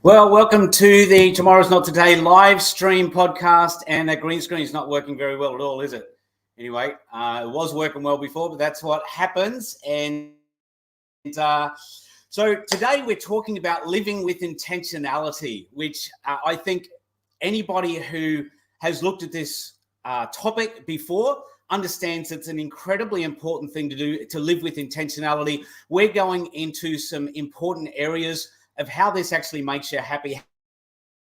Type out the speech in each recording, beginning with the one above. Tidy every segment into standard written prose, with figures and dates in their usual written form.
Well, welcome to the Tomorrow's Not Today live stream podcast. And that green screen is not working very well at all, is it? Anyway, it was working well before, but that's what happens. So today we're talking about living with intentionality, which I think anybody who has looked at this topic before understands it's an incredibly important thing to do, to live with intentionality. We're going into some important areas of how this actually makes you happy,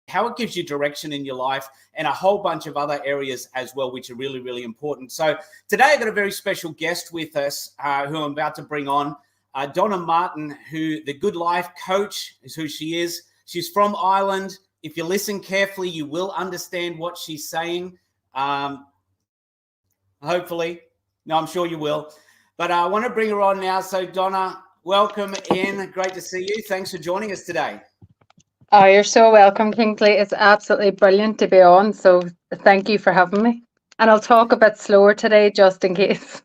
how it gives you direction in your life, and a whole bunch of other areas as well, which are really, really important. So today I've got a very special guest with us who I'm about to bring on, Donna Martin, who the Goodlife coach is who she is. She's from Ireland. If you listen carefully, you will understand what she's saying. Hopefully. No, I'm sure you will. But I want to bring her on now. So Donna, welcome in. Great to see you. Thanks for joining us today. Oh, you're so welcome, Kingsley. It's absolutely brilliant to be on. So thank you for having me. And I'll talk a bit slower today, just in case.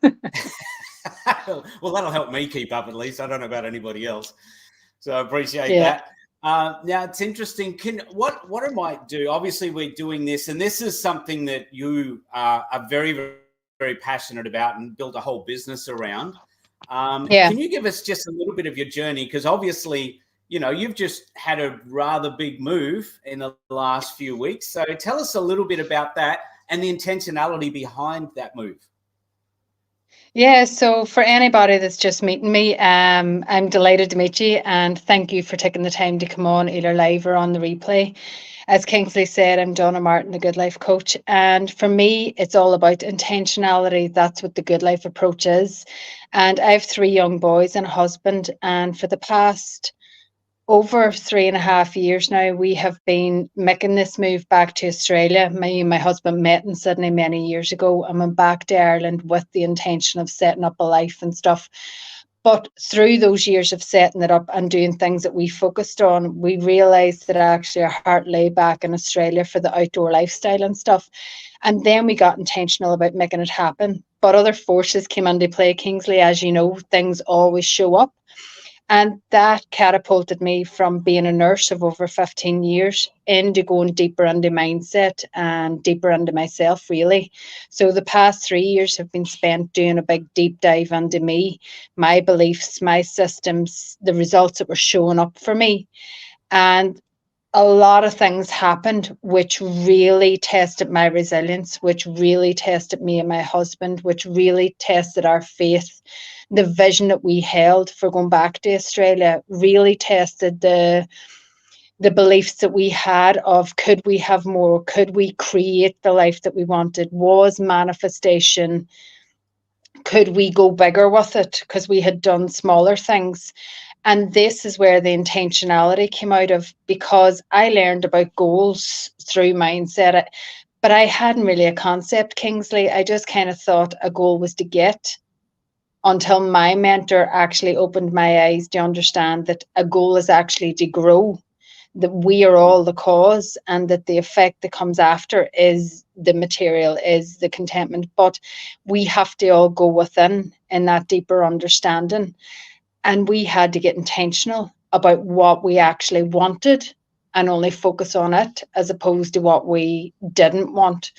Well, that'll help me keep up at least. I don't know about anybody else. So I appreciate Yeah. that. Now, it's interesting. What I might do, obviously we're doing this, and this is something that you are very, very, very passionate about and built a whole business around. Yeah. Can you give us just a little bit of your journey? Because obviously, you know, you've just had a rather big move in the last few weeks. So tell us a little bit about that and the intentionality behind that move. Yeah, so for anybody that's just meeting me, I'm delighted to meet you and thank you for taking the time to come on either live or on the replay. As Kingsley said, I'm Donna Martin, the Goodlife coach. And for me, it's all about intentionality. That's what the Goodlife approach is. And I have 3 young boys and a husband. And for the past over 3.5 years now, we have been making this move back to Australia. Me and my husband met in Sydney many years ago and went back to Ireland with the intention of setting up a life and stuff. But through those years of setting it up and doing things that we focused on, we realised that actually our heart lay back in Australia for the outdoor lifestyle and stuff. And then we got intentional about making it happen. But other forces came into play, Kingsley. As you know, things always show up. And that catapulted me from being a nurse of over 15 years into going deeper into mindset and deeper into myself, really. So the past 3 years have been spent doing a big deep dive into me, my beliefs, my systems, the results that were showing up for me. And a lot of things happened which really tested my resilience, which really tested me and my husband, which really tested our faith. The vision that we held for going back to Australia really tested the beliefs that we had of could we have more, could we create the life that we wanted, was manifestation, could we go bigger with it because we had done smaller things. And this is where the intentionality came out of, because I learned about goals through mindset, but I hadn't really a concept, Kingsley. I just kind of thought a goal was to get, until my mentor actually opened my eyes to understand that a goal is actually to grow, that we are all the cause, and that the effect that comes after is the material, is the contentment. But we have to all go within in that deeper understanding. And we had to get intentional about what we actually wanted and only focus on it as opposed to what we didn't want.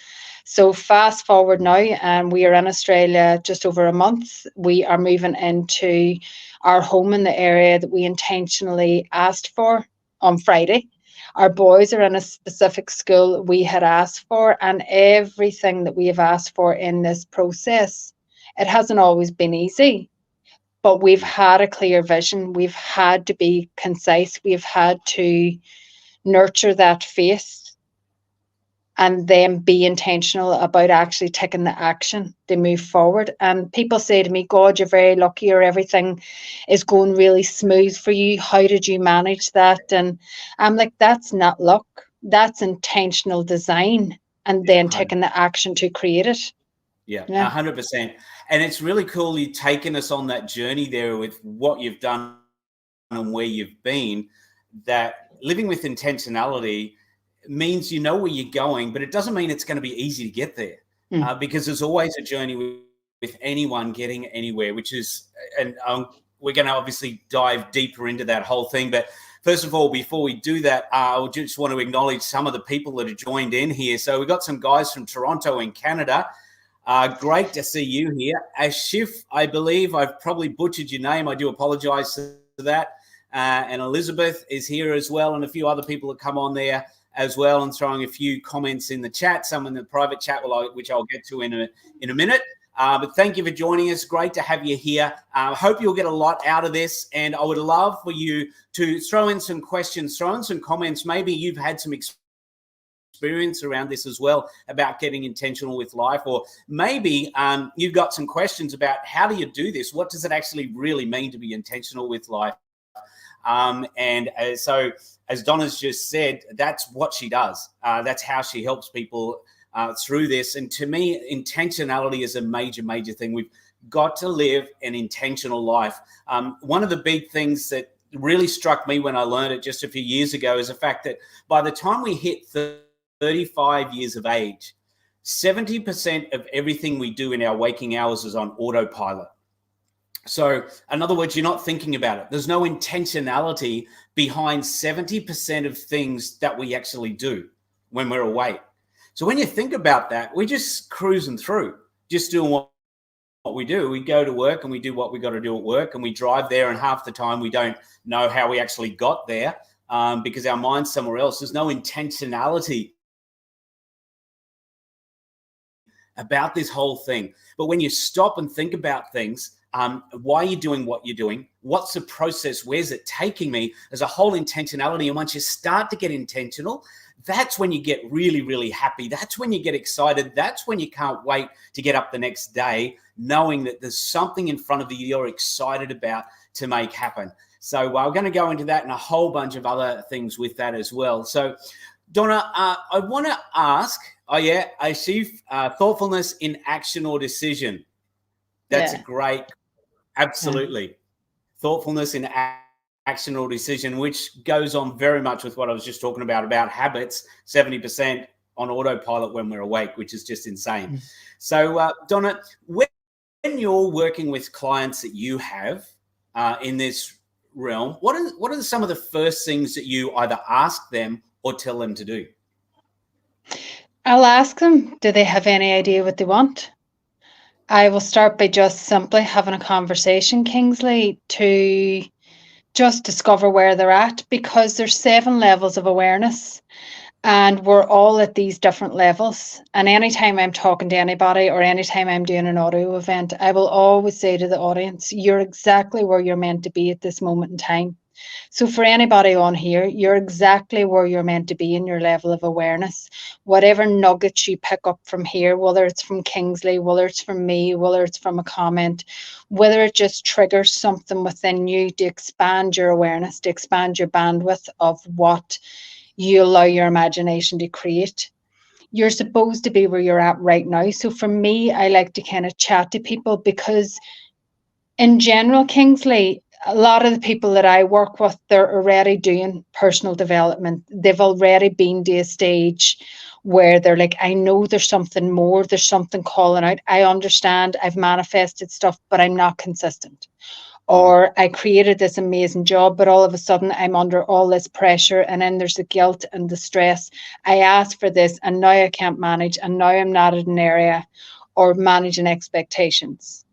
So fast forward now, and we are in Australia just over a month. We are moving into our home in the area that we intentionally asked for on Friday. Our boys are in a specific school we had asked for, and everything that we have asked for in this process, it hasn't always been easy. But we've had a clear vision. We've had to be concise. We've had to nurture that faith and then be intentional about actually taking the action to move forward. And people say to me, God, you're very lucky, or everything is going really smooth for you. How did you manage that? And I'm like, that's not luck. That's intentional design, and then taking the action to create it. Yeah, 100%. And it's really cool you taking us on that journey there with what you've done and where you've been, that living with intentionality means you know where you're going, but it doesn't mean it's going to be easy to get there, because there's always a journey with anyone getting anywhere, which is, and we're going to obviously dive deeper into that whole thing. But first of all, before we do that, I just want to acknowledge some of the people that have joined in here. So we've got some guys from Toronto in Canada. Great to see you here. Ashif, I believe I've probably butchered your name. I do apologize for that. And Elizabeth is here as well, and a few other people that come on there as well, and throwing a few comments in the chat, some in the private chat, which I'll get to in a minute. But thank you for joining us. Great to have you here. I hope you'll get a lot out of this, and I would love for you to throw in some questions, throw in some comments. Maybe you've had some experience around this as well, about getting intentional with life, or maybe you've got some questions about how do you do this? What does it actually really mean to be intentional with life? So as Donna's just said, that's what she does. That's how she helps people through this. And to me, intentionality is a major, major thing. We've got to live an intentional life. One of the big things that really struck me when I learned it just a few years ago is the fact that by the time we hit 35 years of age, 70% of everything we do in our waking hours is on autopilot. So in other words, you're not thinking about it. There's no intentionality behind 70% of things that we actually do when we're awake. So when you think about that, we're just cruising through, just doing what we do. We go to work and we do what we got to do at work, and we drive there, and half the time we don't know how we actually got there because our mind's somewhere else. There's no intentionality about this whole thing. But when you stop and think about things, why are you doing what you're doing? What's the process? Where's it taking me? There's a whole intentionality. And once you start to get intentional, that's when you get really, really happy. That's when you get excited. That's when you can't wait to get up the next day, knowing that there's something in front of you you're excited about to make happen. So we're going to go into that and a whole bunch of other things with that as well. So Donna, I want to ask, I see thoughtfulness in action or decision. That's a great, absolutely. Thoughtfulness in action or decision, which goes on very much with what I was just talking about habits, 70% on autopilot when we're awake, which is just insane. So Donna, when you're working with clients that you have in this realm, what are some of the first things that you either ask them or tell them to do? I'll ask them, do they have any idea what they want? I will start by just simply having a conversation, Kingsley, to just discover where they're at, because there's 7 levels of awareness and we're all at these different levels. And anytime I'm talking to anybody or anytime I'm doing an audio event, I will always say to the audience, you're exactly where you're meant to be at this moment in time. So for anybody on here, you're exactly where you're meant to be in your level of awareness. Whatever nuggets you pick up from here, whether it's from Kingsley, whether it's from me, whether it's from a comment, whether it just triggers something within you to expand your awareness, to expand your bandwidth of what you allow your imagination to create. You're supposed to be where you're at right now. So for me, I like to kind of chat to people because in general, Kingsley, a lot of the people that I work with, they're already doing personal development. They've already been to a stage where they're like, I know there's something more, there's something calling out. I understand I've manifested stuff, but I'm not consistent. Or I created this amazing job, but all of a sudden I'm under all this pressure, and then there's the guilt and the stress. I asked for this and now I can't manage, and now I'm not in an area or managing expectations.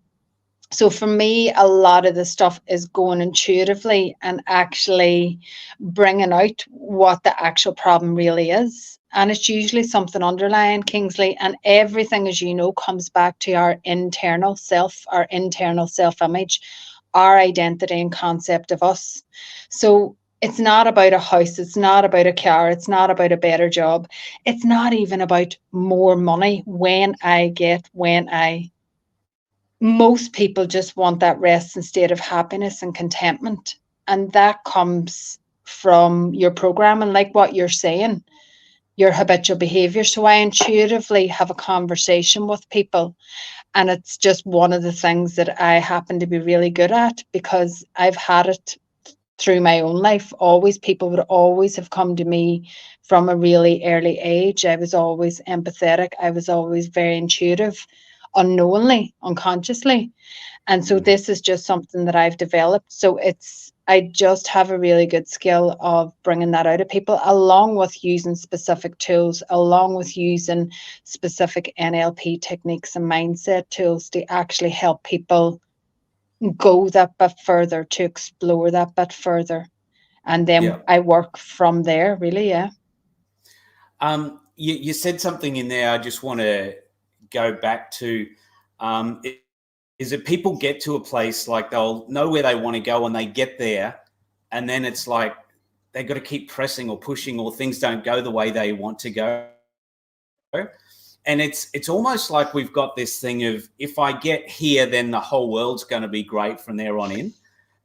So for me, a lot of the stuff is going intuitively and actually bringing out what the actual problem really is. And it's usually something underlying, Kingsley, and everything, as you know, comes back to our internal self, our internal self-image, our identity and concept of us. So it's not about a house, it's not about a car, it's not about a better job. It's not even about more money most people just want that rest and state of happiness and contentment. And that comes from your programming, like what you're saying, your habitual behavior. So I intuitively have a conversation with people. And it's just one of the things that I happen to be really good at, because I've had it through my own life. Always, people would always have come to me from a really early age. I was always empathetic. I was always very intuitive, unknowingly, unconsciously. And so this is just something that I've developed. So it's I just have a really good skill of bringing that out of people, along with using specific tools, along with using specific NLP techniques and mindset tools to actually help people go that bit further, to explore that bit further. And then Yeah. I work from there, really. Yeah. You said something in there I just want to go back to. Is that people get to a place like they'll know where they want to go and they get there, and then it's like they've got to keep pressing or pushing, or things don't go the way they want to go. And it's almost like we've got this thing of, if I get here, then the whole world's going to be great from there on in.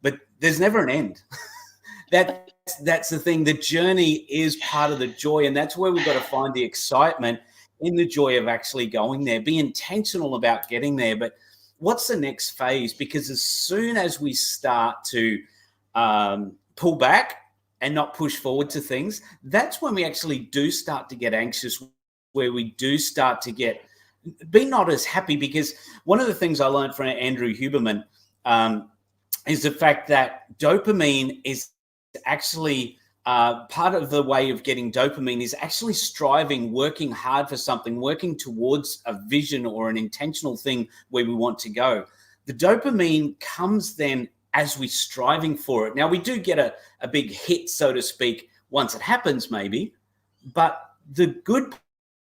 But there's never an end. That's the thing. The journey is part of the joy, and that's where we've got to find the excitement in the joy of actually going there. Be intentional about getting there. But what's the next phase? Because as soon as we start to pull back and not push forward to things, that's when we actually do start to get anxious, where we do start to be not as happy. Because one of the things I learned from Andrew Huberman is the fact that dopamine is actually part of the way of getting dopamine is actually striving, working hard for something, working towards a vision or an intentional thing where we want to go. The dopamine comes then as we're striving for it. Now, we do get a big hit, so to speak, once it happens, maybe, but the good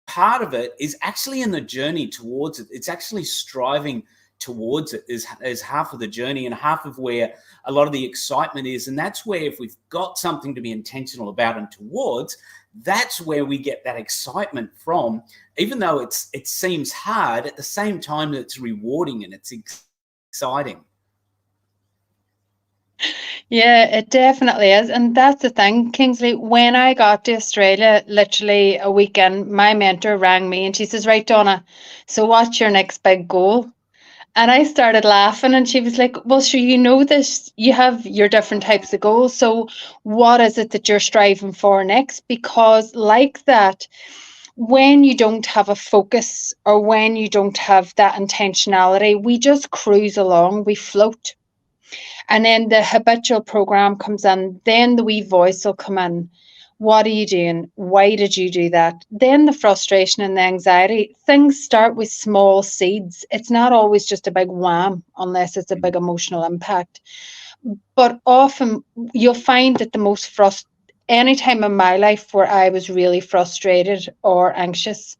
part of it is actually in the journey towards it. It's actually striving towards it is half of the journey, and half of where a lot of the excitement is. And that's where, if we've got something to be intentional about and towards, that's where we get that excitement from. Even though it seems hard, at the same time it's rewarding and it's exciting. Yeah, it definitely is. And that's the thing, Kingsley. When I got to Australia, literally a weekend, my mentor rang me and she says, "Right, Donna, so what's your next big goal?" And I started laughing, and she was like, "Well, sure, you know this, you have your different types of goals. So what is it that you're striving for next?" Because, like that, when you don't have a focus, or when you don't have that intentionality, we just cruise along, we float. And then the habitual program comes in, then the wee voice will come in. What are you doing? Why did you do that? Then the frustration and the anxiety. Things start with small seeds. It's not always just a big wham, unless it's a big emotional impact. But often you'll find that the most any time in my life where I was really frustrated or anxious,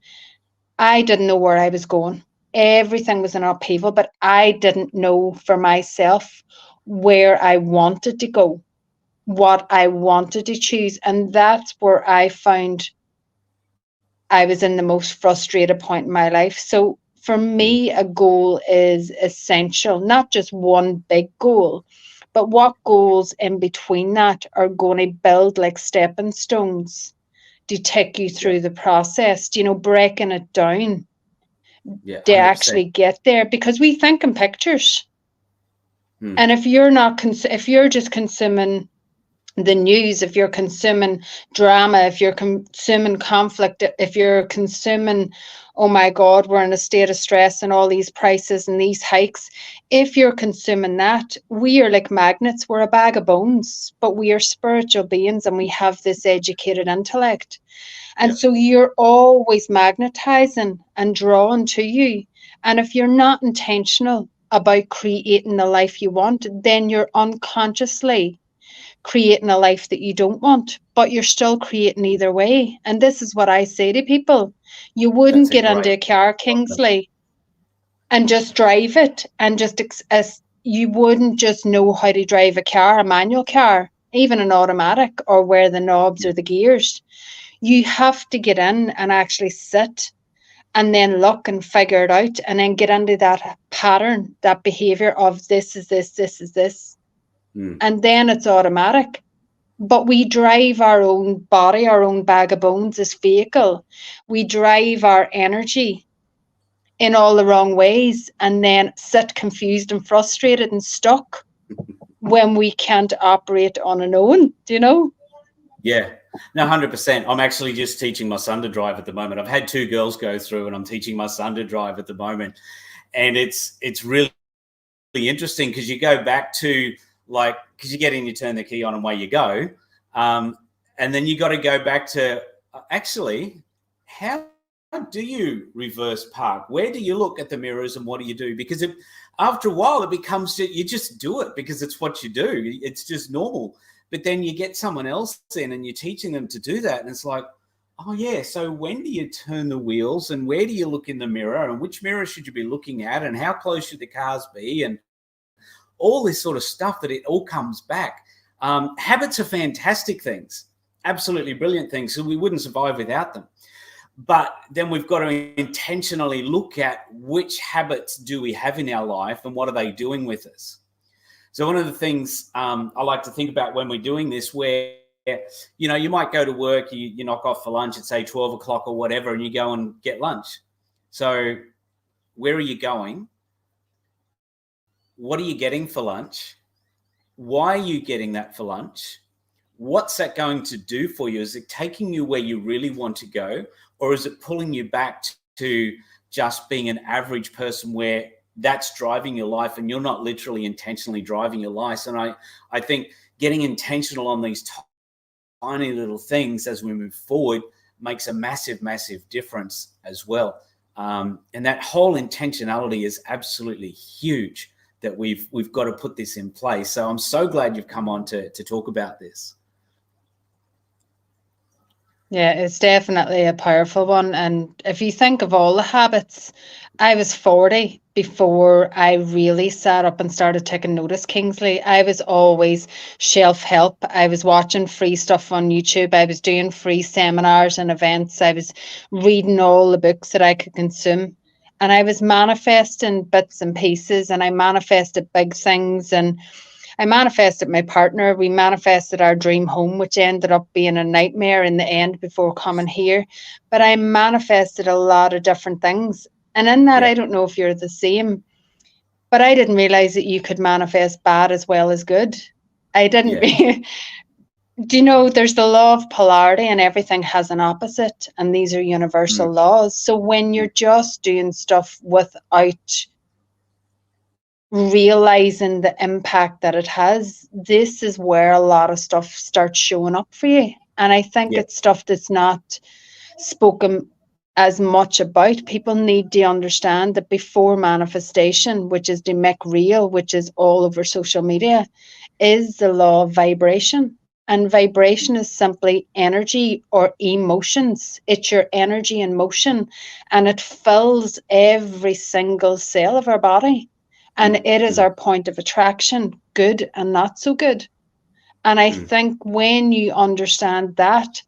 I didn't know where I was going. Everything was an upheaval, but I didn't know for myself where I wanted to go, what I wanted to choose. And that's where I found I was in the most frustrated point in my life. So for me, a goal is essential, not just one big goal, but what goals in between that are going to build like stepping stones to take you through the process, breaking it down Yeah, to 100%. actually get there. Because we think in pictures. And if you're not, if you're just consuming the news, if you're consuming drama, if you're consuming conflict, if you're consuming, oh my God, we're in a state of stress and all these prices and these hikes. If you're consuming that, we are like magnets. We're a bag of bones, but we are spiritual beings and we have this educated intellect. And so you're always magnetizing and drawn to you. And if you're not intentional about creating the life you want, then you're unconsciously creating a life that you don't want, but you're still creating either way. And this is what I say to people. You That's wouldn't a get into great. a car, Kingsley, and just drive it, and just as you wouldn't just know how to drive a car, a manual car, even an automatic, or where the knobs or the gears. You have to get in and actually sit and then look and figure it out, and then get into that pattern, that behavior of this is this, this is this. And then it's automatic. But we drive our own body, our own bag of bones, this vehicle. We drive our energy in all the wrong ways, and then sit confused and frustrated and stuck when we can't operate on our own, Yeah, no, 100%. I'm actually just teaching my son to drive at the moment. I've had 2 girls go through, and I'm teaching my son to drive at the moment. And it's really interesting, because you go back to like, because you get in, you turn the key on, and away you go. And then you got to go back to actually, how do you reverse park? Where do you look at the mirrors and what do you do? Because after a while, it becomes, you just do it because it's what you do. It's just normal. But then you get someone else in and you're teaching them to do that. And it's like, oh, yeah, so when do you turn the wheels and where do you look in the mirror and which mirror should you be looking at and how close should the cars be and all this sort of stuff, that it all comes back. Habits are fantastic things, absolutely brilliant things. So we wouldn't survive without them. But then we've got to intentionally look at which habits do we have in our life and what are they doing with us. So one of the things I like to think about when we're doing this, where, you know, you might go to work, you knock off for lunch at say 12 o'clock or whatever, and you go and get lunch. So where are you going? What are you getting for lunch? Why are you getting that for lunch? What's that going to do for you? Is it taking you where you really want to go? Or is it pulling you back to just being an average person where that's driving your life and you're not literally intentionally driving your life? And I think getting intentional on these tiny little things as we move forward makes a massive, massive difference as well. And that whole intentionality is absolutely huge, that we've got to put this in place. So I'm so glad you've come on to talk about this. Yeah, it's definitely a powerful one. And if you think of all the habits, I was 40 before I really sat up and started taking notice, Kingsley. I was always shelf help. I was watching free stuff on YouTube. I was doing free seminars and events. I was reading all the books that I could consume. And I was manifesting bits and pieces, and I manifested big things. And I manifested my partner. We manifested our dream home, which ended up being a nightmare in the end before coming here. But I manifested a lot of different things. And in that, I don't know if you're the same, but I didn't realize that you could manifest bad as well as good. I didn't. Do you know there's the law of polarity and everything has an opposite, and these are universal laws. So when you're just doing stuff without realizing the impact that it has, this is where a lot of stuff starts showing up for you. And I think it's stuff that's not spoken as much about. People need to understand that before manifestation, which is to make real, which is all over social media, is the law of vibration. And vibration is simply energy or emotions. It's your energy in motion, and it fills every single cell of our body. And it is our point of attraction, good and not so good. And I think when you understand that,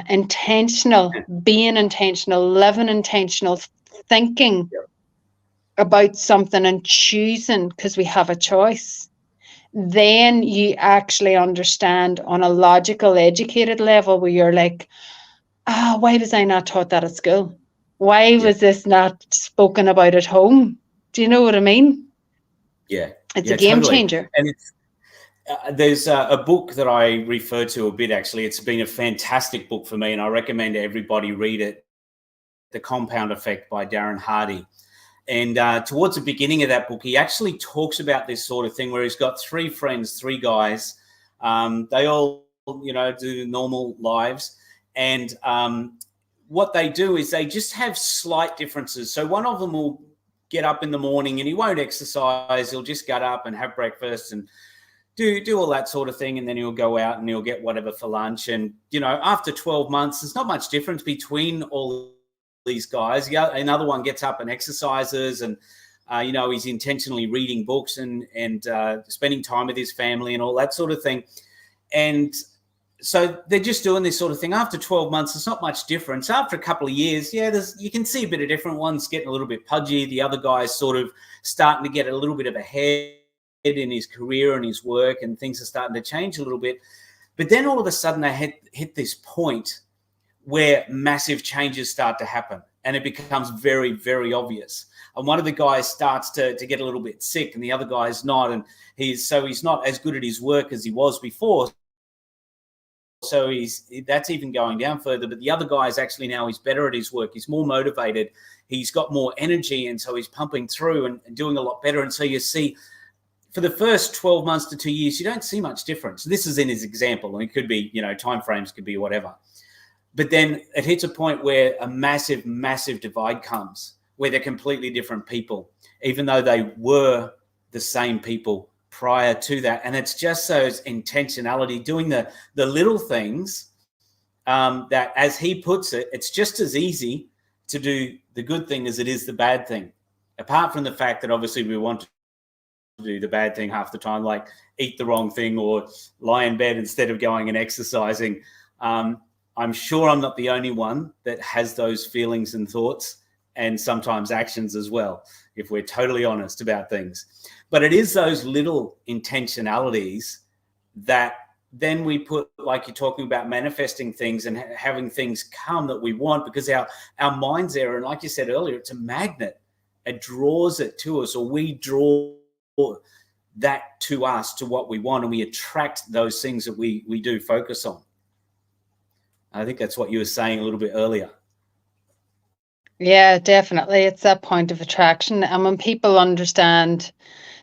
intentional, being intentional, living intentional, thinking about something and choosing because we have a choice, then you actually understand on a logical, educated level where you're like, why was I not taught that at school? Why was this not spoken about at home? Do you know what I mean? Yeah. It's a game changer. And it's, there's a book that I refer to a bit, actually. It's been a fantastic book for me, and I recommend everybody read it, The Compound Effect by Darren Hardy. And towards the beginning of that book, he actually talks about this sort of thing where he's got three friends, three guys. They all, do normal lives. And what they do is they just have slight differences. So one of them will get up in the morning and he won't exercise. He'll just get up and have breakfast and do all that sort of thing. And then he'll go out and he'll get whatever for lunch. And, after 12 months, there's not much difference between all these guys. Another one gets up and exercises and, he's intentionally reading books and spending time with his family and all that sort of thing. And so they're just doing this sort of thing. After 12 months, there's not much difference. After a couple of years, you can see a bit of different. One's getting a little bit pudgy. The other guy's sort of starting to get a little bit of a head in his career and his work, and things are starting to change a little bit. But then all of a sudden they hit this point where massive changes start to happen, and it becomes very, very obvious. And one of the guys starts to get a little bit sick, and the other guy is not. And he's not as good at his work as he was before. So that's even going down further. But the other guy is actually now he's better at his work. He's more motivated. He's got more energy, and so he's pumping through and doing a lot better. And so you see for the first 12 months to 2 years, you don't see much difference. This is in his example, and it could be, time frames could be whatever. But then it hits a point where a massive, massive divide comes, where they're completely different people, even though they were the same people prior to that. And it's just those intentionality, doing the little things that, as he puts it, it's just as easy to do the good thing as it is the bad thing. Apart from the fact that obviously we want to do the bad thing half the time, like eat the wrong thing or lie in bed instead of going and exercising. I'm sure I'm not the only one that has those feelings and thoughts, and sometimes actions as well, if we're totally honest about things. But it is those little intentionalities that then we put, like you're talking about, manifesting things and having things come that we want, because our mind's there. And like you said earlier, it's a magnet. It draws it to us, or we draw that to us, to what we want, and we attract those things that we do focus on. I think that's what you were saying a little bit earlier. Yeah, definitely. It's that point of attraction. And when people understand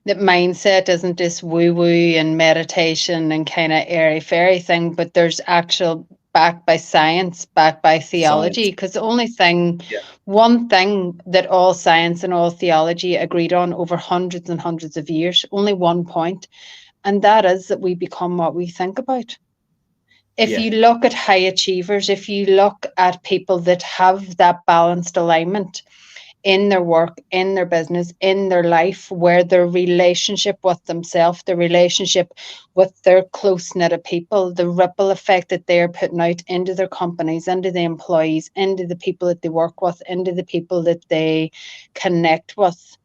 that mindset isn't this woo-woo and meditation and kind of airy-fairy thing, but there's actual backed by science, backed by theology, Science. because the only thing, one thing that all science and all theology agreed on over hundreds and hundreds of years, only one point, and that is that we become what we think about. If you look at high achievers, if you look at people that have that balanced alignment in their work, in their business, in their life, where their relationship with themselves, their relationship with their close-knit people, the ripple effect that they're putting out into their companies, into the employees, into the people that they work with, into the people that they connect with.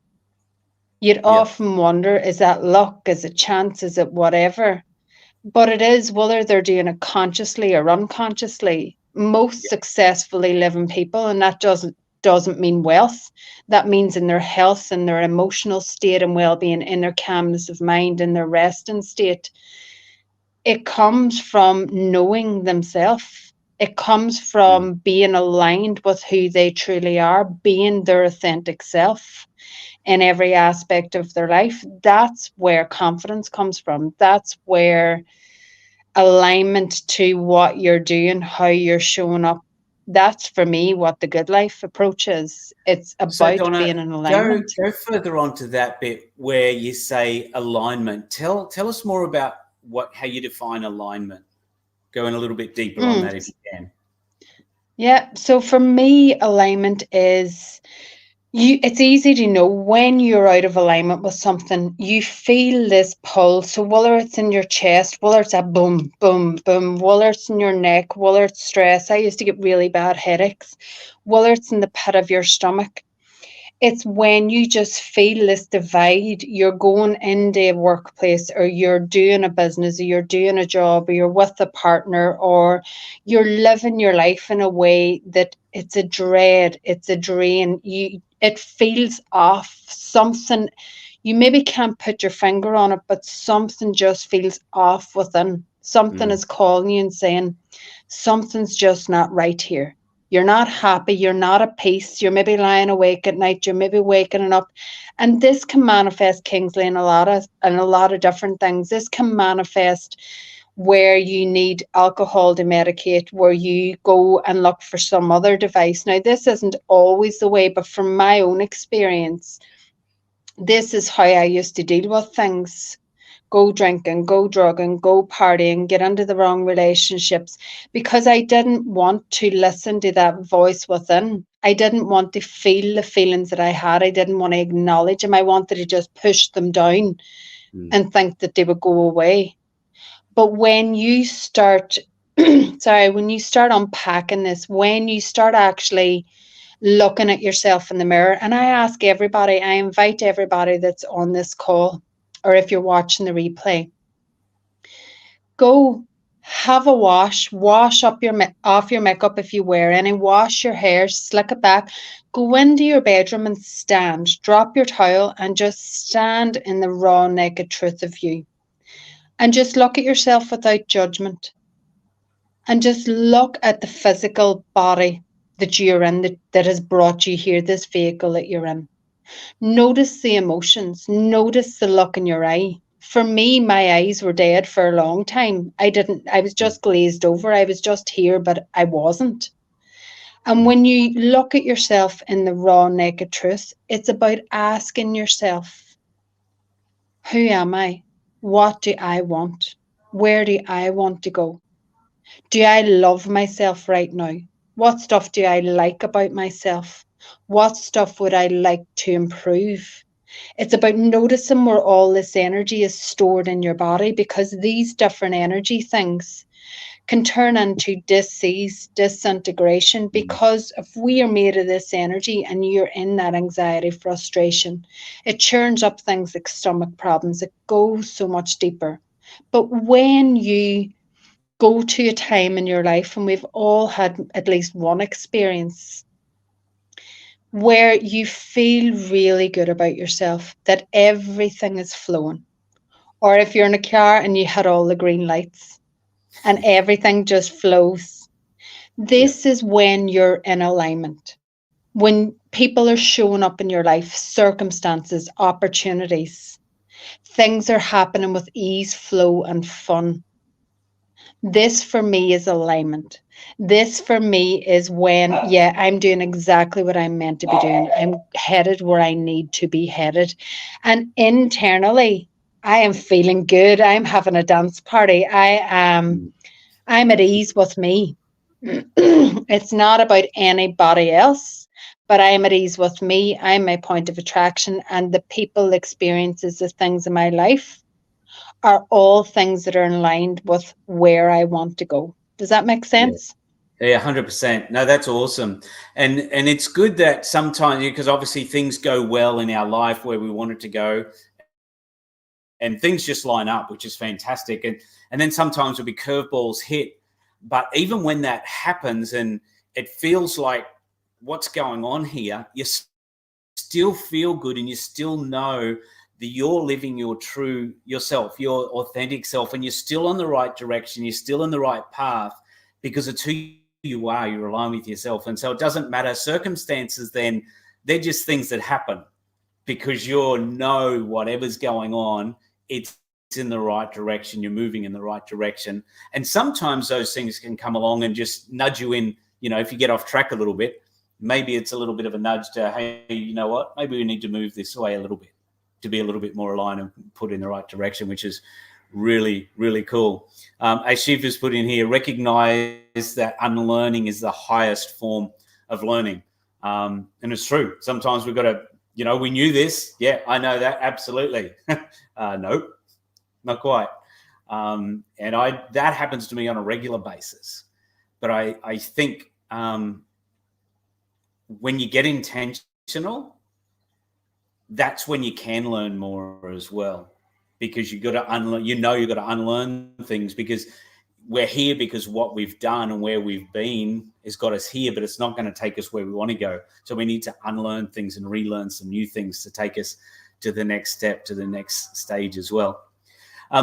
You'd often wonder, is that luck? Is it chance? Is it whatever? But it is, whether they're doing it consciously or unconsciously. Most successfully living people, and that doesn't mean wealth. That means in their health, in their emotional state and well-being, in their calmness of mind, in their resting state. It comes from knowing themselves. It comes from being aligned with who they truly are, being their authentic self in every aspect of their life. That's where confidence comes from. That's where alignment to what you're doing, how you're showing up. That's for me what the Goodlife approach is. It's So about Donna, being in alignment. go further on to that bit where you say alignment. Tell us more about how you define alignment. Go in a little bit deeper on that if you can. Yeah. So for me, alignment is it's easy to know when you're out of alignment with something. You feel this pull. So whether it's in your chest, whether it's a boom, boom, boom, whether it's in your neck, whether it's stress. I used to get really bad headaches. Whether it's in the pit of your stomach. It's when you just feel this divide. You're going into a workplace, or you're doing a business, or you're doing a job, or you're with a partner, or you're living your life in a way that it's a dread, it's a drain. It feels off. Something, you maybe can't put your finger on it, but something just feels off within. Something is calling you and saying, something's just not right here. You're not happy. You're not at peace. You're maybe lying awake at night. You're maybe waking up. And this can manifest, Kingsley, in a lot of different things. This can manifest where you need alcohol to medicate, where you go and look for some other device. Now, this isn't always the way, but from my own experience, this is how I used to deal with things. Go drinking, go drugging, go partying, get into the wrong relationships, because I didn't want to listen to that voice within. I didn't want to feel the feelings that I had. I didn't want to acknowledge them. I wanted to just push them down and think that they would go away. But when you start, when you start unpacking this, when you start actually looking at yourself in the mirror, and I invite everybody that's on this call, or if you're watching the replay, go have a wash up off your makeup if you wear any, wash your hair, slick it back, go into your bedroom and stand, drop your towel and just stand in the raw, naked truth of you. And just look at yourself without judgment. And just look at the physical body that you're in, that has brought you here, this vehicle that you're in. Notice the emotions, notice the look in your eye. for me, my eyes were dead for a long time. I was just glazed over. I was just here, but I wasn't. And when you look at yourself in the raw, naked truth, it's about asking yourself, who am I? What do I want? Where do I want to go? Do I love myself right now? What stuff do I like about myself? What stuff would I like to improve? It's about noticing where all this energy is stored in your body, because these different energy things can turn into disease, disintegration, because if we are made of this energy and you're in that anxiety, frustration, it churns up things like stomach problems. It goes so much deeper. But when you go to a time in your life, and we've all had at least one experience where you feel really good about yourself, that everything is flowing. Or if you're in a car and you had all the green lights and everything just flows, this is when you're in alignment. When people are showing up in your life, circumstances, opportunities, things are happening with ease, flow, and fun. This for me is alignment. This for me is when, yeah, I'm doing exactly what I'm meant to be doing. I'm headed where I need to be headed. And internally, I am feeling good. I'm having a dance party. I'm at ease with me. It's not about anybody else, but I'm at ease with me. I'm my point of attraction, and the people, experiences, the things in my life are all things that are aligned with where I want to go. Does that make sense? Yeah, 100%. No, that's awesome. And it's good that sometimes, because obviously things go well in our life where we want it to go, and things just line up, which is fantastic. And then sometimes there'll be curveballs hit. But even when that happens and it feels like what's going on here, you still feel good, and you still know that you're living your true yourself, your authentic self, and you're still on the right direction. You're still in the right path, because it's who you are. You're aligned with yourself. And so it doesn't matter. Circumstances, then, they're just things that happen, because you know whatever's going on, it's in the right direction. You're moving in the right direction. And sometimes those things can come along and just nudge you in. If you get off track a little bit, maybe it's a little bit of a nudge to, hey, you know what? Maybe we need to move this way a little bit to be a little bit more aligned and put in the right direction, which is really, really cool. As Shiva's put in here, recognize that unlearning is the highest form of learning. And it's true. Sometimes we've got to, we knew this. Yeah, I know that. Absolutely. Nope, not quite. And that happens to me on a regular basis. But I think when you get intentional, that's when you can learn more as well, because you've got to unlearn. You've got to unlearn things, because we're here because what we've done and where we've been has got us here, but it's not going to take us where we want to go. So we need to unlearn things and relearn some new things to take us to the next step, to the next stage as well.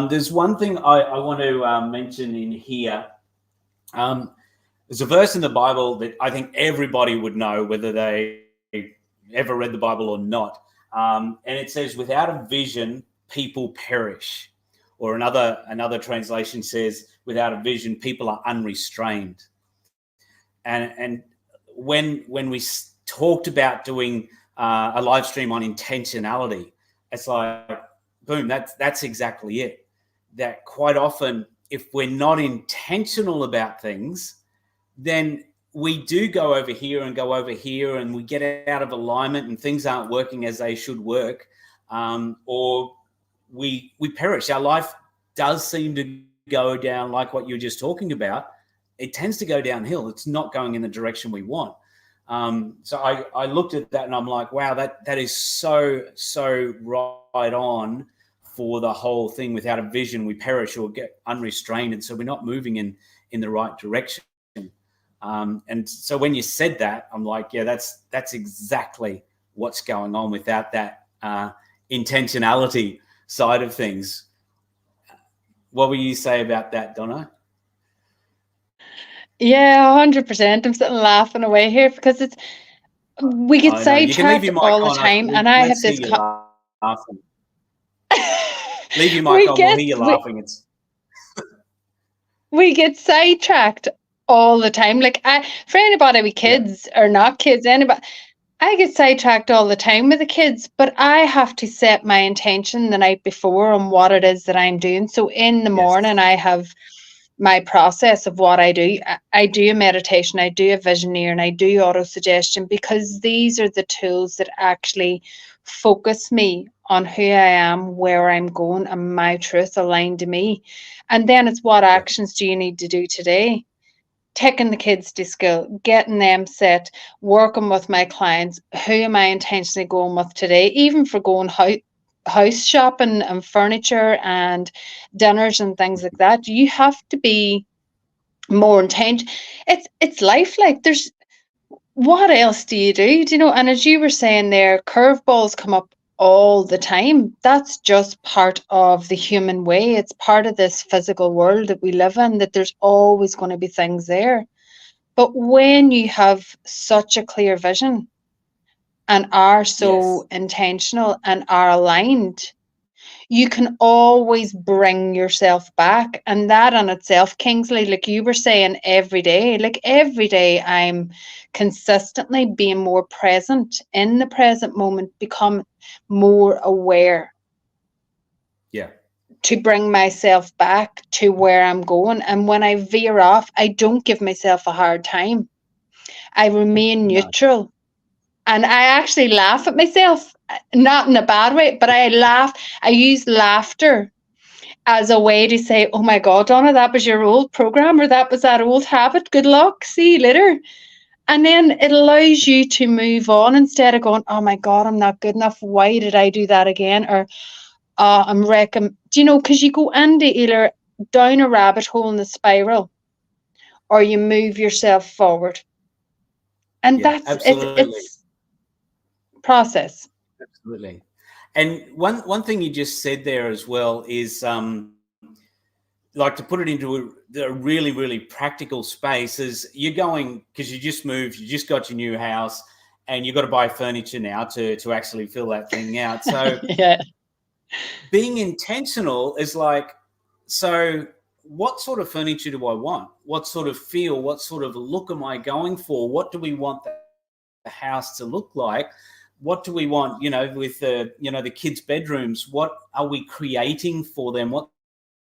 There's one thing I want to mention in here. There's a verse in the Bible that I think everybody would know, whether they ever read the Bible or not. And it says, without a vision, people perish. Or another translation says, without a vision, people are unrestrained. And when we talked about doing a live stream on intentionality, it's like, boom, that's exactly it. That quite often, if we're not intentional about things, then we do go over here and go over here, and we get out of alignment, and things aren't working as they should work, or we perish. Our life does seem to go down, like what you were just talking about. It tends to go downhill. It's not going in the direction we want. So I looked at that and I'm like, wow, that is so right on for the whole thing. Without a vision, we perish or get unrestrained, and so we're not moving in the right direction. And so when you said that, I'm like, yeah, that's exactly what's going on without that intentionality side of things. What will you say about that, Donna? Yeah, 100%. I'm sitting laughing away here because we get I know. You can leave sidetracked your mic all the on. time, and I have Let's hear this. you laughing. Leave your mic we on. We'll get hear you we, laughing. It's we get sidetracked all the time. Like for anybody with yeah. kids or not kids, anybody, I get sidetracked all the time with the kids, but I have to set my intention the night before on what it is that I'm doing. So in the morning, Yes. I have my process of what I do. I do a meditation, I do a visioneer, and I do auto suggestion, because these are the tools that actually focus me on who I am, where I'm going, and my truth aligned to me. And then it's, what Yeah. actions do you need to do today? Taking the kids to school, getting them set, working with my clients. Who am I intentionally going with today? Even for going house shopping and furniture and dinners and things like that, you have to be more intentional. It's life. Like, there's, what else do you do? Do you know? And as you were saying there, curveballs come up all the time. That's just part of the human way. It's part of this physical world that we live in, that there's always going to be things there. But when you have such a clear vision and are Yes. so intentional and are aligned, you can always bring yourself back. And that in itself, Kingsley, like you were saying, like every day, I'm consistently being more present in the present moment, become more aware Yeah. to bring myself back to where I'm going. And when I veer off, I don't give myself a hard time. I remain No. neutral. And I actually laugh at myself, not in a bad way, but I laugh. I use laughter as a way to say, oh my God, Donna, that was your old program, or that was that old habit. Good luck. See you later. And then it allows you to move on, instead of going, oh my God, I'm not good enough. Why did I do that again? Or I'm wrecking. Do you know, because you go into either down a rabbit hole in the spiral, or you move yourself forward. And Yeah. that's Absolutely. it's process. Absolutely. And one thing you just said there as well is like, to put it into a really, really practical space, is you're going, because you just moved, you just got your new house, and you've got to buy furniture now to actually fill that thing out. So Yeah. being intentional is like, so what sort of furniture do I want? What sort of feel? What sort of look am I going for? What do we want the house to look like? What do we want, with the kids' bedrooms? What are we creating for them? What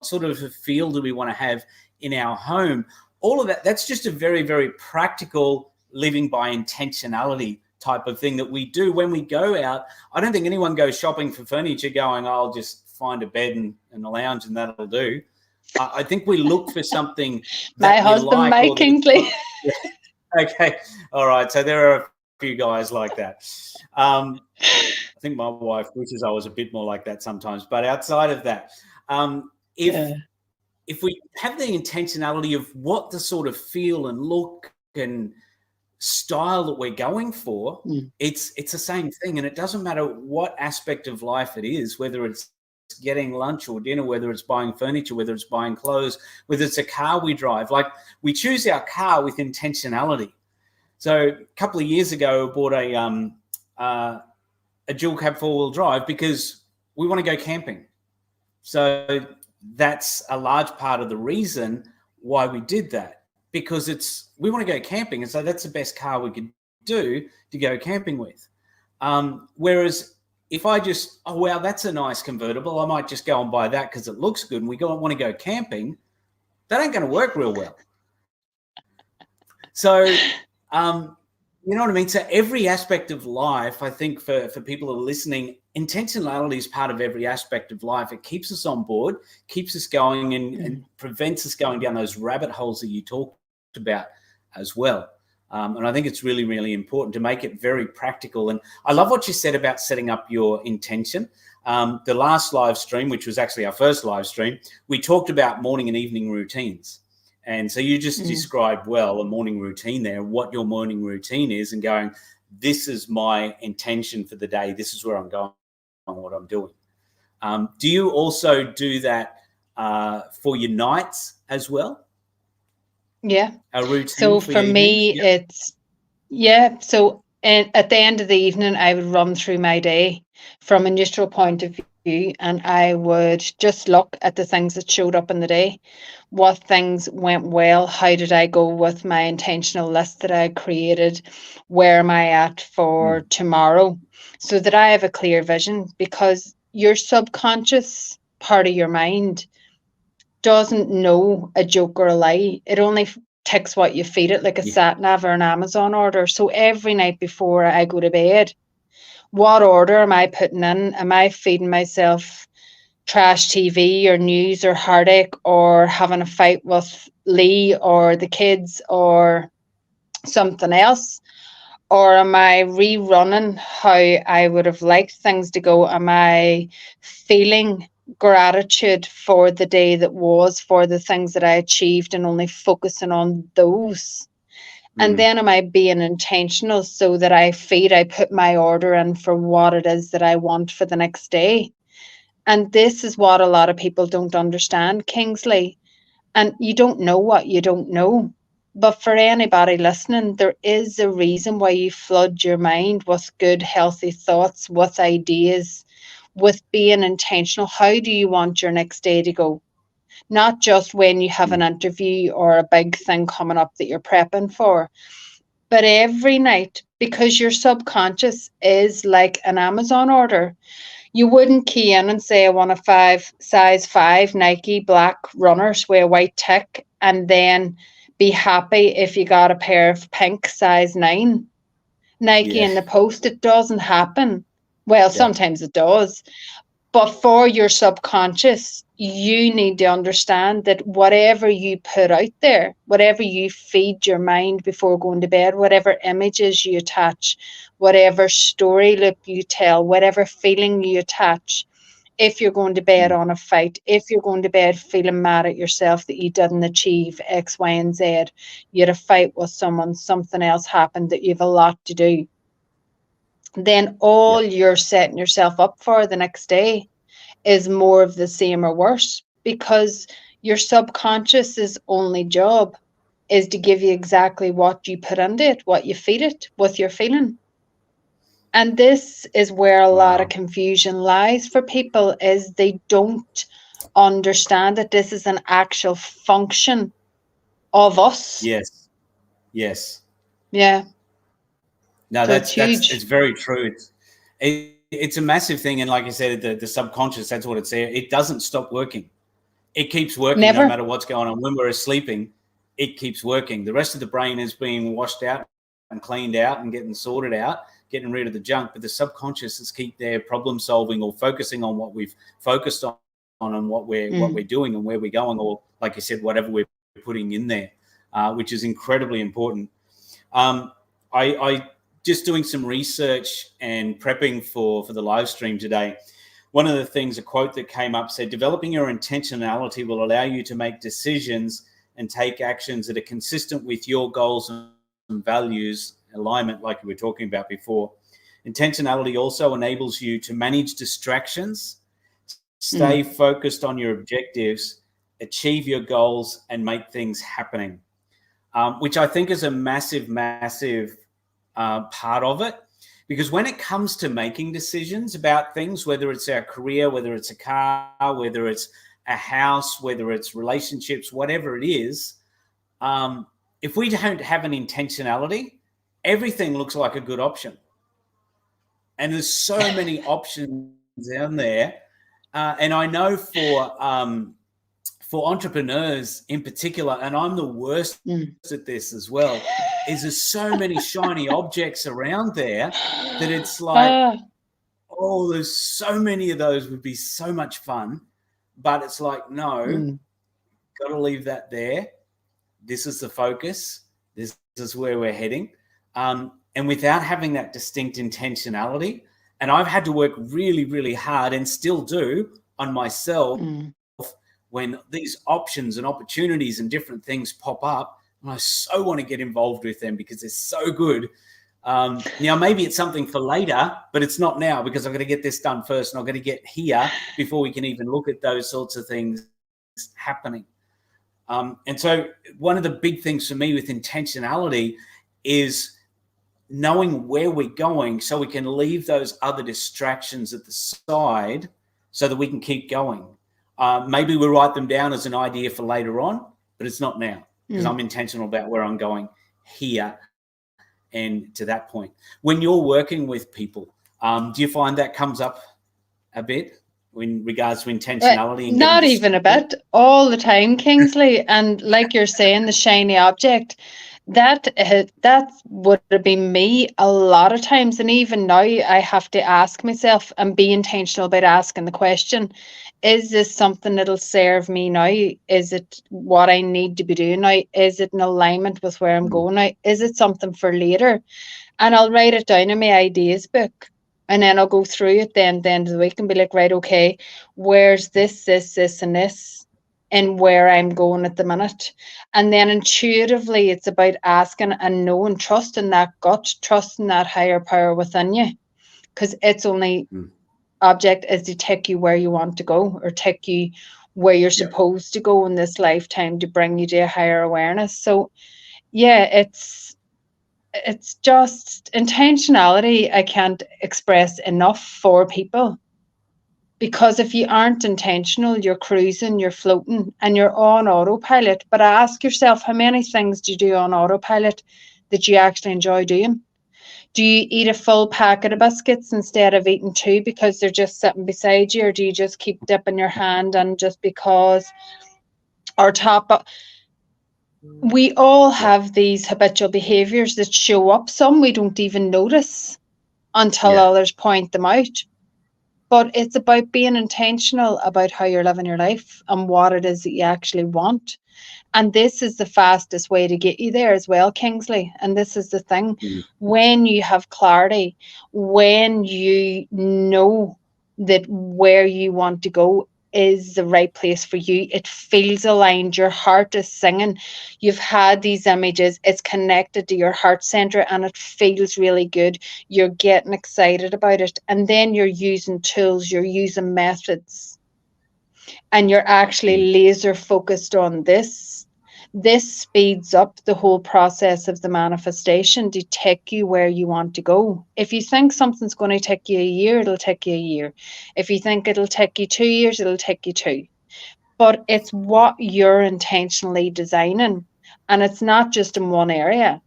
sort of a feel do we want to have in our home? All of that's just a very, very practical living by intentionality type of thing that we do when we go out. I don't think anyone goes shopping for furniture going, I'll just find a bed and a lounge and that'll do. I think we look for something My that we husband, like, Mike or that it's Kingsley. okay. All right. So there are a few guys like that. I think my wife wishes I was a bit more like that sometimes. But outside of that, if Yeah. if we have the intentionality of what the sort of feel and look and style that we're going for, it's the same thing. And it doesn't matter what aspect of life it is, whether it's getting lunch or dinner, whether it's buying furniture, whether it's buying clothes, whether it's a car we drive. Like, we choose our car with intentionality. So a couple of years ago, I bought a dual cab 4-wheel drive because we want to go camping. So that's a large part of the reason why we did that, because we want to go camping. And so that's the best car we could do to go camping with. Whereas if I just, oh, wow, that's a nice convertible, I might just go and buy that because it looks good, and we want to go camping, that ain't going to work real well. So, you know what I mean? So every aspect of life, I think for people who are listening, intentionality is part of every aspect of life. It keeps us on board, keeps us going, and prevents us going down those rabbit holes that you talked about as well. And I think it's really, really important to make it very practical. And I love what you said about setting up your intention. The last live stream, which was actually our first live stream, we talked about morning and evening routines. And so you just described well a morning routine there, what your morning routine is, and going, this is my intention for the day. This is where I'm going, what I'm doing. Do you also do that for your nights as well? Yeah. A routine So for for your evenings? me, it's, yeah. So at the end of the evening, I would run through my day from a neutral point of you, and I would just look at the things that showed up in the day. What things went well? How did I go with my intentional list that I created? Where am I at for Mm. tomorrow? So that I have a clear vision, because your subconscious part of your mind doesn't know a joke or a lie. It only ticks what you feed it, like a Yeah. sat nav or an Amazon order. So every night before I go to bed, what order am I putting in? Am I feeding myself trash TV or news or heartache, or having a fight with Lee or the kids or something else? Or am I rerunning how I would have liked things to go? Am I feeling gratitude for the day that was, for the things that I achieved, and only focusing on those? And Mm. then am I being intentional so that I put my order in for what it is that I want for the next day? And this is what a lot of people don't understand, Kingsley. And you don't know what you don't know. But for anybody listening, there is a reason why you flood your mind with good, healthy thoughts, with ideas, with being intentional. How do you want your next day to go? Not just when you have an Mm. interview or a big thing coming up that you're prepping for, but every night, because your subconscious is like an Amazon order. You wouldn't key in and say, I want a size five Nike black runners with a white tick, and then be happy if you got a pair of pink size nine Nike Yeah. in the post. It doesn't happen. Well, Yeah. sometimes it does. But for your subconscious, you need to understand that whatever you put out there, whatever you feed your mind before going to bed, whatever images you attach, whatever story loop you tell, whatever feeling you attach, if you're going to bed Mm. on a fight, if you're going to bed feeling mad at yourself that you didn't achieve X, Y, and Z, you had a fight with someone, something else happened, that you have a lot to do, then all Yeah. you're setting yourself up for the next day is more of the same or worse, because your subconscious's only job is to give you exactly what you put into it, what you feed it with your feeling. And this is where a lot of Wow. confusion lies for people, is they don't understand that this is an actual function of us. Yes. Yes. Yeah. No, So it's that's it's huge. very true. It's a massive thing, and like I said, the subconscious, that's what it's there. It doesn't stop working. It keeps working no Never. matter what's going on. When we're sleeping, it keeps working. The rest of the brain is being washed out and cleaned out and getting sorted out, getting rid of the junk. But the subconscious is keep there problem solving or focusing on what we've focused on and what we're Mm, doing and where we're going, or like you said, whatever we're putting in there, which is incredibly important. Um, I just doing some research and prepping for the live stream today. One of the things, a quote that came up said, developing your intentionality will allow you to make decisions and take actions that are consistent with your goals and values, alignment, like we were talking about before. Intentionality also enables you to manage distractions, stay mm, focused on your objectives, achieve your goals, and make things happening, which I think is a massive part of it. Because when it comes to making decisions about things, whether it's our career, whether it's a car, whether it's a house, whether it's relationships, whatever it is, um, if we don't have an intentionality, everything looks like a good option. And there's so many options out there. And I know for entrepreneurs in particular, and I'm the worst mm. at this as well, is there's so many shiny objects around there that it's like, Ah, oh, there's so many of those would be so much fun. But it's like, no, mm, got to leave that there. This is the focus. This is where we're heading. And without having that distinct intentionality, and I've had to work really hard and still do on myself mm. when these options and opportunities and different things pop up, and I so want to get involved with them because they're so good. Now, maybe it's something for later, but it's not now because I've got to get this done first, and I've got to get here before we can even look at those sorts of things happening. And so, one of the big things for me with intentionality is knowing where we're going so we can leave those other distractions at the side so that we can keep going. Maybe we write them down as an idea for later on, but it's not now, because I'm intentional about where I'm going here and to that point. When you're working with people, do you find that comes up a bit in regards to intentionality and getting Not this even a straight? bit, all the time, Kingsley. And like you're saying, the shiny object, that would have been me a lot of times. And even now, I have to ask myself and be intentional about asking the question: is this something that'll serve me now? Is it what I need to be doing now? Is it in alignment with where I'm going now? Is it something for later? And I'll write it down in my ideas book. And then I'll go through it then at the end of the week and be like, right, okay, where's this, and this, and where I'm going at the minute. And then intuitively, it's about asking and knowing, trusting that gut, trusting that higher power within you. Because its only object is to take you where you want to go, or take you where you're Yeah. supposed to go in this lifetime, to bring you to a higher awareness. So yeah, it's just intentionality. I can't express enough for people, because if you aren't intentional, you're cruising, you're floating, and you're on autopilot. But ask yourself, how many things do you do on autopilot that you actually enjoy doing? Do you eat a full packet of biscuits instead of eating two because they're just sitting beside you? Or do you just keep dipping your hand and just because, or top up? We all Yeah. have these habitual behaviors that show up. Some we don't even notice until Yeah. others point them out. But it's about being intentional about how you're living your life and what it is that you actually want. And this is the fastest way to get you there as well, Kingsley. And this is the thing: when you have clarity, when you know that where you want to go is the right place for you, it feels aligned, your heart is singing, you've had these images, it's connected to your heart center, and it feels really good. You're getting excited about it. And then you're using tools, you're using methods, and you're actually laser focused on this. This speeds up the whole process of the manifestation to take you where you want to go. If you think something's going to take you a year, it'll take you a year. If you think it'll take you 2 years, it'll take you two. But it's what you're intentionally designing. And it's not just in one area,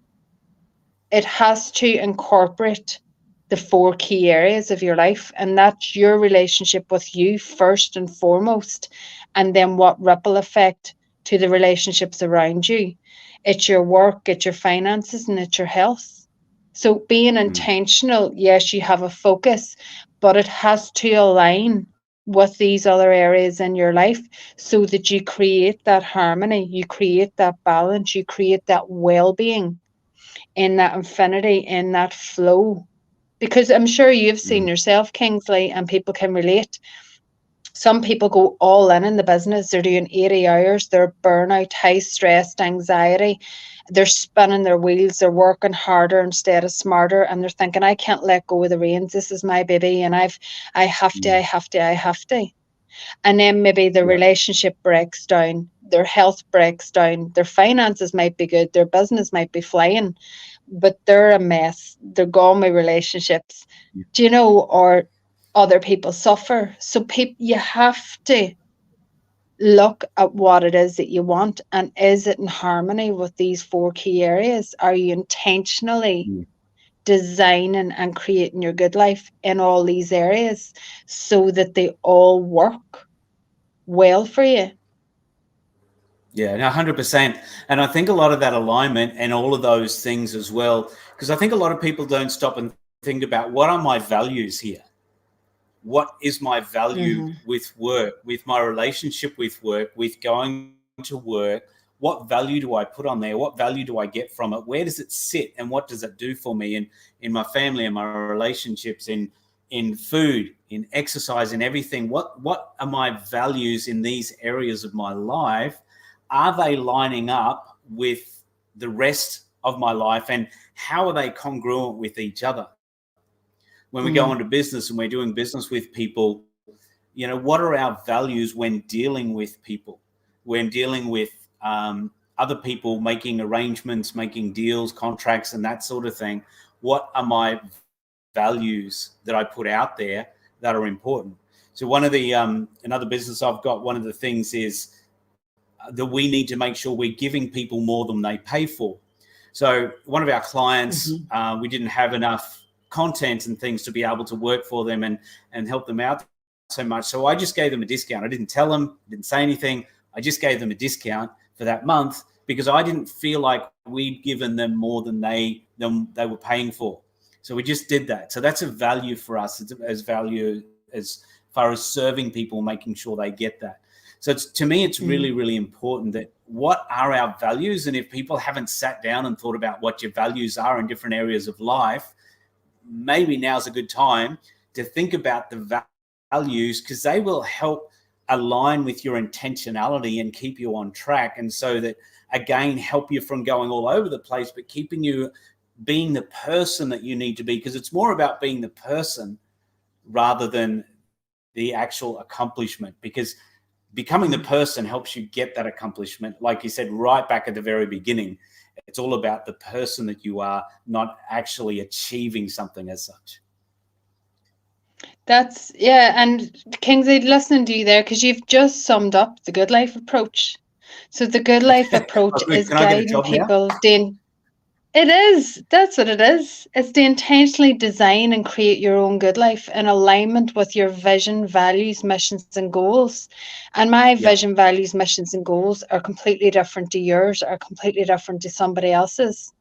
it has to incorporate the four key areas of your life, and that's your relationship with you first and foremost, and then what ripple effect to the relationships around you. It's your work, it's your finances, and it's your health. So being intentional, yes, you have a focus, but it has to align with these other areas in your life, so that you create that harmony, you create that balance, you create that well-being, in that infinity, in that flow. Because I'm sure you've seen yourself, Kingsley, and people can relate. Some people go all in the business. They're doing 80 hours. They're burnout, high stressed, anxiety. They're spinning their wheels. They're working harder instead of smarter. And they're thinking, I can't let go of the reins. This is my baby. And I have to, I have to, I have to. And then maybe the Yeah. relationship breaks down, their health breaks down, their finances might be good, their business might be flying, but they're a mess. They're gone with relationships, do you know, or other people suffer. So people, you have to look at what it is that you want, and is it in harmony with these four key areas? Are you intentionally designing and creating your good life in all these areas so that they all work well for you? Yeah, no, 100%. And I think a lot of that alignment and all of those things as well, because I think a lot of people don't stop and think about, what are my values here? What is my value Mm-hmm. with work, with my relationship with work, with going to work? What value do I put on there? What value do I get from it? Where does it sit, and what does it do for me in my family and my relationships, in food, in exercise, in everything? What are my values in these areas of my life? Are they lining up with the rest of my life, and how are they congruent with each other? When we go into Mm. business and we're doing business with people, what are our values when dealing with people, when dealing with other people, making arrangements, making deals, contracts, and that sort of thing? What are my values that I put out there that are important? So one of the another business I've got, one of the things is that we need to make sure we're giving people more than they pay for. So one of our clients, we didn't have enough content and things to be able to work for them and help them out so much. So I just gave them a discount. I didn't tell them, didn't say anything. I just gave them a discount for that month because I didn't feel like we'd given them more than they were paying for. So we just did that. So that's a value for us. It's as value as far as serving people, making sure they get that. So to me, it's really, really important that what are our values? And if people haven't sat down and thought about what your values are in different areas of life, maybe now's a good time to think about the values, because they will help align with your intentionality and keep you on track. And so that, again, help you from going all over the place, but keeping you being the person that you need to be, because it's more about being the person rather than the actual accomplishment, because becoming the person helps you get that accomplishment. Like you said, right back at the very beginning, it's all about the person that you are, not actually achieving something as such. And Kingsley, listening to you there, because you've just summed up the Goodlife approach. So the Goodlife approach is Can I get a guiding job now? people It is. That's what it is. It's to intentionally design and create your own good life in alignment with your vision, values, missions, and goals. And my vision, values, missions, and goals are completely different to yours, are completely different to somebody else's.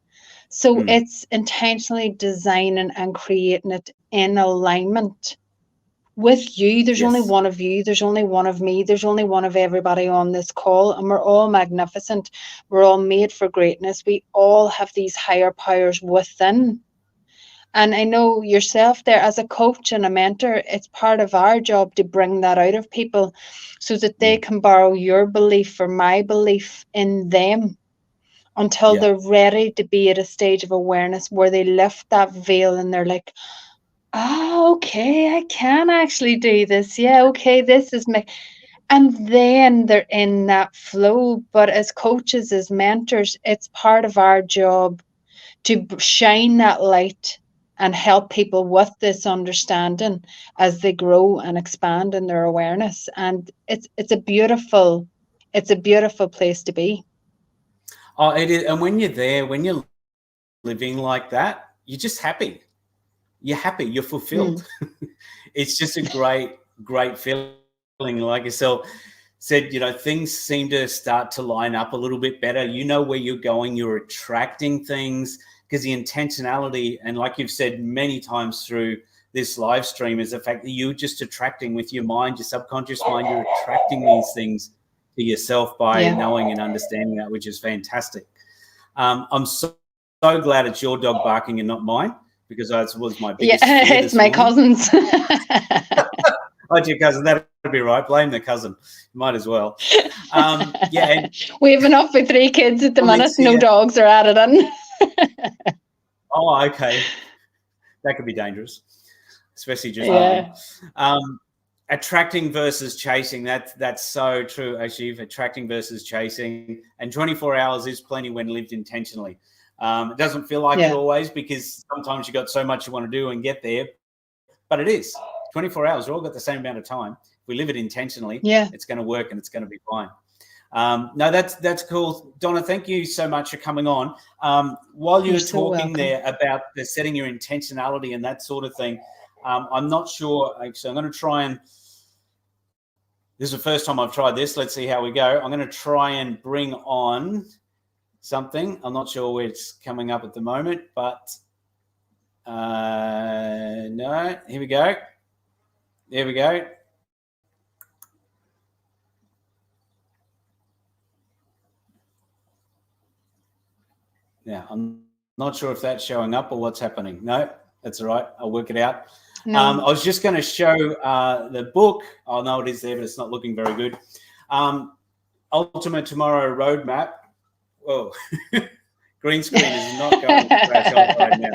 So it's intentionally designing and creating it in alignment with you. There's only one of you, there's only one of me, there's only one of everybody on this call, and we're all magnificent. We're all made for greatness. We all have these higher powers within. And I know yourself there as a coach and a mentor, it's part of our job to bring that out of people so that they can borrow your belief or my belief in them until they're ready to be at a stage of awareness where they lift that veil and they're like, okay, I can actually do this. Yeah, okay, this is me. And then they're in that flow. But as coaches, as mentors, it's part of our job to shine that light and help people with this understanding as they grow and expand in their awareness. And it's a beautiful place to be. Oh, it is. And when you're there, when you're living like that, you're just happy. You're happy. You're fulfilled. It's just a great feeling. Like yourself said, things seem to start to line up a little bit better. You know where you're going. You're attracting things because the intentionality, and like you've said many times through this live stream, is the fact that you're just attracting with your mind, your subconscious mind. You're attracting these things to yourself by knowing and understanding that, which is fantastic. I'm so glad it's your dog barking and not mine, because that was my biggest fear it's my cousin's. Oh, it's your cousin. That'd be right. Blame the cousin. Might as well. And we have enough with 3 kids at the minute. No dogs are added in. Oh, okay. That could be dangerous, especially just one. Attracting versus chasing. That's so true, Ashiv. Attracting versus chasing. And 24 hours is plenty when lived intentionally. It doesn't feel like it always, because sometimes you got so much you want to do and get there, but it is 24 hours. We've all got the same amount of time. If we live it intentionally, it's going to work and it's going to be fine. No, that's cool. Donna, thank you so much for coming on. While you're talking there about the setting your intentionality and that sort of thing, I'm not sure. So I'm going to try and, this is the first time I've tried this. Let's see how we go. I'm going to try and bring on something. I'm not sure where it's coming up at the moment, but no, here we go. There we go. Now, I'm not sure if that's showing up or what's happening. No, that's all right. I'll work it out. No. I was just going to show the book. Oh, no, it is there, but it's not looking very good. Ultimate Tomorrow Roadmap. Whoa. Green screen is not going to crash off right now.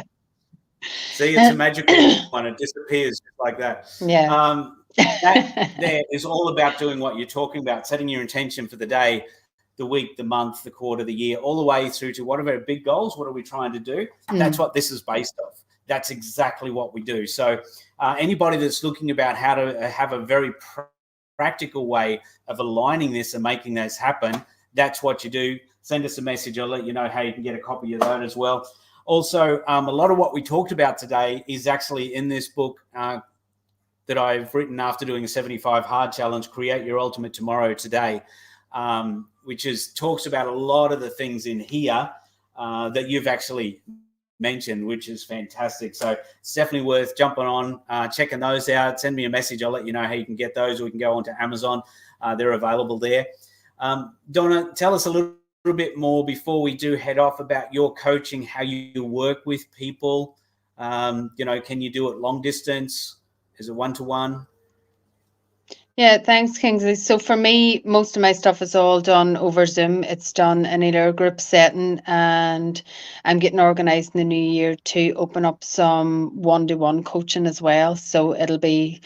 See, it's a magical one. It disappears just like that. Yeah. That there is all about doing what you're talking about, setting your intention for the day, the week, the month, the quarter, the year, all the way through to what are our big goals? What are we trying to do? That's what this is based off. that's exactly what we do. So anybody that's looking about how to have a very practical way of aligning this and making this happen, that's what you do. Send us a message. I'll let you know how you can get a copy of that as well. Also, a lot of what we talked about today is actually in this book that I've written after doing a 75 hard challenge, Create Your Ultimate Tomorrow Today, which talks about a lot of the things in here that you've actually mentioned, which is fantastic. So it's definitely worth jumping on, checking those out. Send me a message. I'll let you know how you can get those, or we can go onto Amazon. They're available there. Donna, tell us a little bit more before we do head off about your coaching, how you work with people. Can you do it long distance? Is it one-to-one? Yeah, thanks, Kingsley. So for me, most of my stuff is all done over Zoom. It's done in either a group setting, and I'm getting organised in the new year to open up some one-to-one coaching as well. So it'll be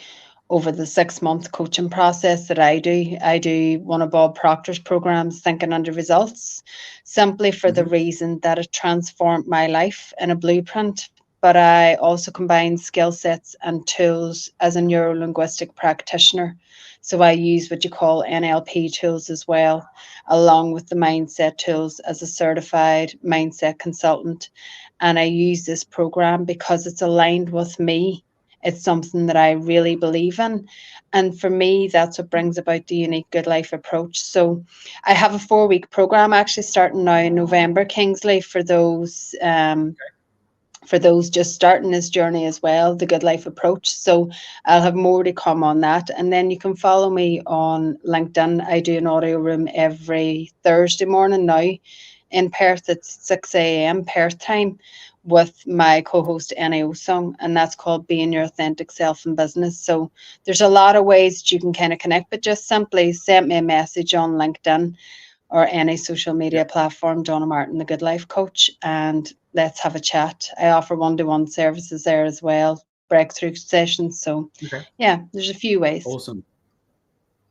over the 6-month coaching process that I do. I do one of Bob Proctor's programs, Thinking Under Results, simply for the reason that it transformed my life in a blueprint. But I also combine skill sets and tools as a neuro-linguistic practitioner. So I use what you call NLP tools as well, along with the mindset tools as a certified mindset consultant. And I use this program because it's aligned with me. It's something that I really believe in. And for me, that's what brings about the unique Goodlife approach. So I have a 4-week program actually starting now in November, Kingsley, for those just starting this journey as well, the Goodlife approach. So I'll have more to come on that. And then you can follow me on LinkedIn. I do an audio room every Thursday morning now in Perth. It's 6 a.m. Perth time with my co-host NAO Song, and that's called Being Your Authentic Self in Business. So there's a lot of ways that you can kind of connect, but just simply send me a message on LinkedIn or any social media platform, Donna Martin, the Goodlife Coach, and let's have a chat. I offer one-to-one services there as well, breakthrough sessions. So yeah, there's a few ways. Awesome.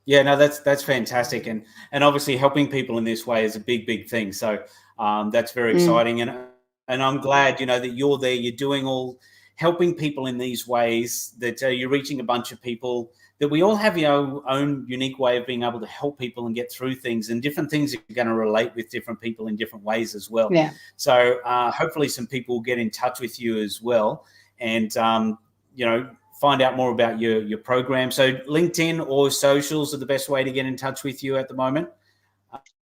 Yeah, no, that's fantastic, and obviously helping people in this way is a big thing. So that's very exciting, and I'm glad that you're there. You're doing helping people in these ways, that you're reaching a bunch of people, that we all have our own unique way of being able to help people and get through things, and different things are going to relate with different people in different ways as well. Yeah. So hopefully some people will get in touch with you as well, and find out more about your program. So LinkedIn or socials are the best way to get in touch with you at the moment.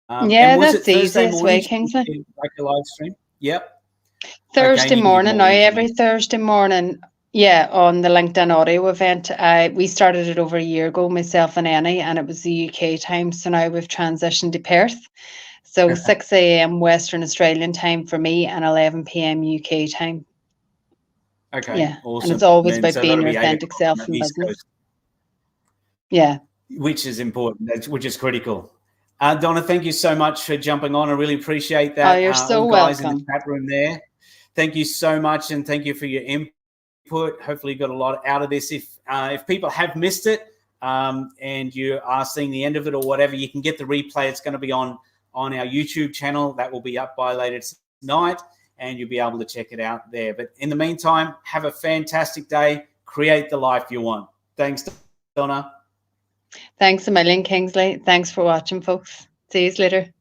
Yeah, that's the easiest way, Kingsley. Like a live stream? Yep. Thursday morning now, every Thursday morning. Yeah, on the LinkedIn audio event. We started it over a year ago, myself and Annie, and it was the UK time. So now we've transitioned to Perth. So 6 a.m. Western Australian time for me and 11 p.m. UK time. Okay, yeah, awesome. And it's always And about so being that'll your be 8 authentic o'clock self on in the East business. Coast, Yeah. which is important, which is critical. Donna, thank you so much for jumping on. I really appreciate that. Oh, you're so all guys welcome. in the chat room there, thank you so much, and thank you for your input. Hopefully you got a lot out of this. If people have missed it and you are seeing the end of it or whatever, you can get the replay. It's going to be on our YouTube channel. That will be up by later tonight, and you'll be able to check it out there. But in the meantime, have a fantastic day. Create the life you want. Thanks, Donna. Thanks a million, Kingsley. Thanks for watching, folks. See you later.